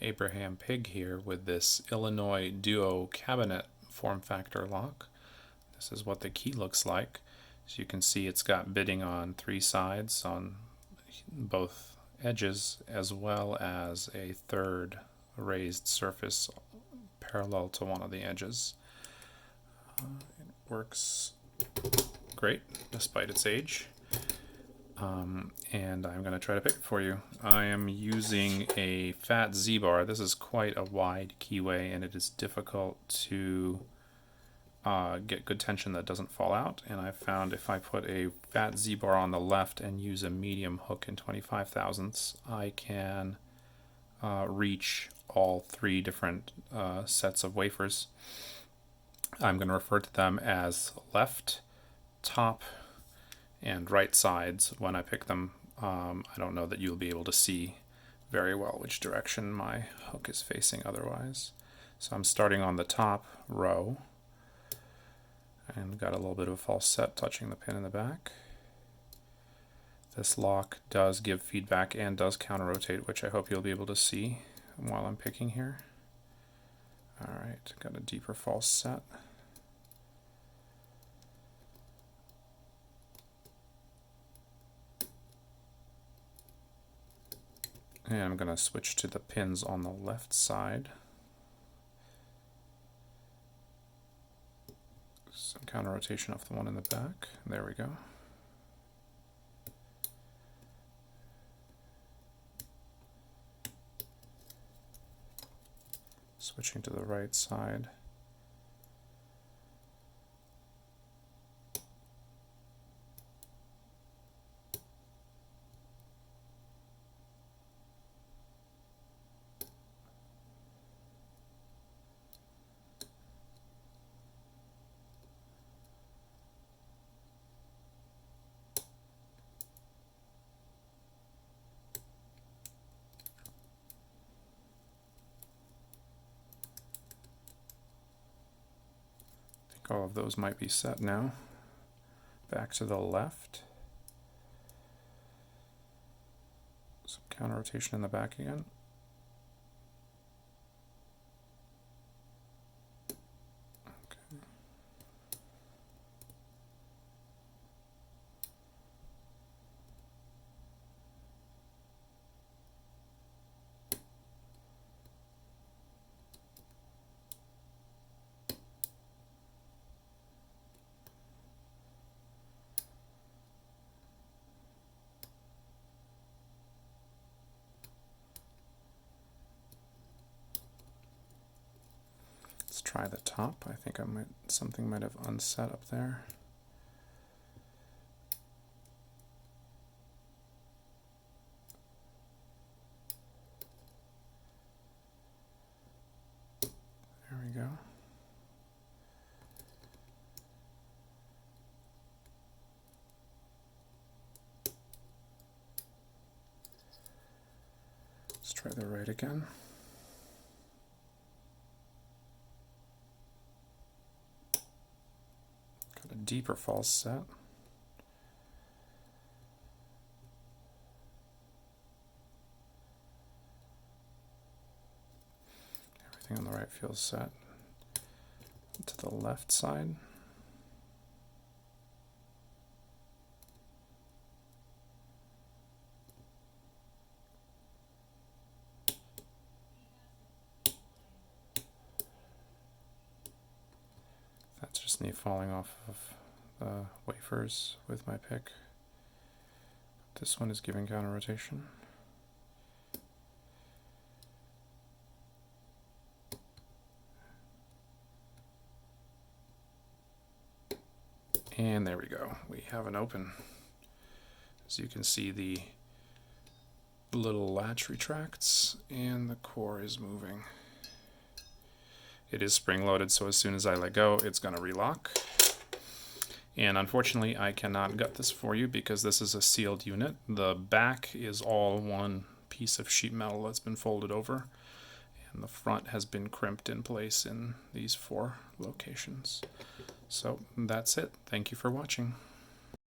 Abraham Pig here with this Illinois Duo cabinet form factor lock. This is what the key looks like. As you can see, it's got bitting on 3 sides on both edges, as well as a third raised surface parallel to one of the edges. It works great despite its age. And I'm going to try to pick it for you. I am using a fat Z-bar. This is quite a wide keyway, and it is difficult to get good tension that doesn't fall out. And I found if I put a fat Z-bar on the left and use a medium hook in 25 thousandths, I can reach all 3 different sets of wafers. I'm going to refer to them as left, top, and right sides when I pick them. I don't know that you'll be able to see very well which direction my hook is facing otherwise. So I'm starting on the top row and got a little bit of a false set touching the pin in the back. This lock does give feedback and does counter rotate, which I hope you'll be able to see while I'm picking here. Alright, got a deeper false set. And I'm going to switch to the pins on the left side. Some counter rotation off the one in the back. There we go. Switching to the right side. All of those might be set now. Back to the left. Some counter rotation in the back again. Okay. Let's try the top. I think something might have unset up there. There we go. Let's try the right again. Got a deeper false set. Everything on the right feels set. To the left side. That's just me falling off of the wafers with my pick. This one is giving counter rotation. And there we go. We have an open. As you can see, the little latch retracts and the core is moving. It is spring-loaded, so as soon as I let go, it's going to relock. And unfortunately, I cannot gut this for you because this is a sealed unit. The back is all one piece of sheet metal that's been folded over, and the front has been crimped in place in these 4 locations. So that's it. Thank you for watching.